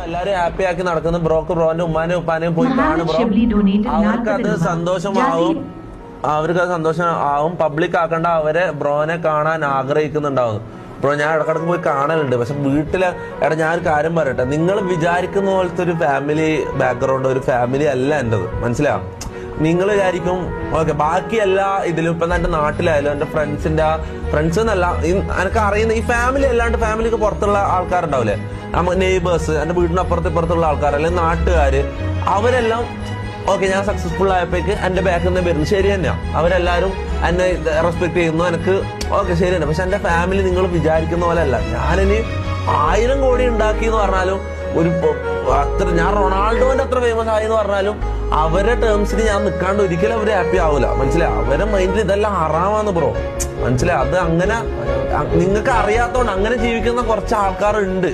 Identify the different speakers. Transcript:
Speaker 1: എല്ലാരും ഹാപ്പി ആക്കി നടക്കുന്ന ബ്രോന്റെ ഉമ്മാനും ഉപ്പാനെയും പോയി കാണും ബ്രോ. അവർക്കത് സന്തോഷമാവും, അവർക്കത് സന്തോഷം ആവും. പബ്ലിക് ആക്കണ്ട, അവരെ ബ്രോനെ കാണാൻ ആഗ്രഹിക്കുന്നുണ്ടാവും. ബ്രോ ഞാൻ ഇടക്കിടക്ക് പോയി കാണലുണ്ട്. പക്ഷെ വീട്ടിലെ ഞാനൊരു കാര്യം പറയട്ടെ, നിങ്ങൾ വിചാരിക്കുന്ന പോലത്തെ ഒരു ഫാമിലി ബാക്ക്ഗ്രൗണ്ട്, ഒരു ഫാമിലി അല്ല എന്റേത്, മനസ്സിലാവും. നിങ്ങൾ വിചാരിക്കും ഓക്കെ ബാക്കി എല്ലാ ഇതിലും ഇപ്പൊ എന്റെ നാട്ടിലായാലും എന്റെ ഫ്രണ്ട്സ് എന്നല്ല എനിക്ക് അറിയുന്ന ഈ ഫാമിലി അല്ലാണ്ട് ഫാമിലിക്ക് പുറത്തുള്ള ആൾക്കാരുണ്ടാവില്ലേ, നമ്മ നെയ്ബേഴ്സ്, എന്റെ വീടിനപ്പുറത്ത് ഇപ്പുറത്തുള്ള ആൾക്കാർ അല്ലെങ്കിൽ നാട്ടുകാര്, അവരെല്ലാം ഓക്കെ ഞാൻ സക്സസ്ഫുൾ ആയപ്പോഴേക്ക് എന്റെ ബാക്കിൽ നിന്ന് വരുന്നു, ശരി തന്നെയാ, അവരെല്ലാരും എന്നെ റെസ്പെക്ട് ചെയ്യുന്നു, എനിക്ക് ഓക്കെ ശരി തന്നെ. പക്ഷെ എന്റെ ഫാമിലി നിങ്ങൾ വിചാരിക്കുന്ന പോലെ അല്ല. ഞാനിനി 1000 കോടി ഉണ്ടാക്കി എന്ന് പറഞ്ഞാലും അത്ര ഞാൻ റൊണാൾഡോന്റെ അത്ര ഫേമസ് ആയി എന്ന് പറഞ്ഞാലും അവരുടെ ടേംസിന് ഞാൻ നിൽക്കാണ്ട് ഒരിക്കലും അവര് ഹാപ്പി ആവൂല, മനസ്സിലായി. അവരുടെ മൈൻഡിൽ ഇതെല്ലാം ഹറാമാന്ന് ബ്രോ, മനസ്സിലായി. അത് അങ്ങനെ നിങ്ങൾക്ക് അറിയാത്തോണ്ട് അങ്ങനെ ജീവിക്കുന്ന കുറച്ച് ആൾക്കാരുണ്ട്.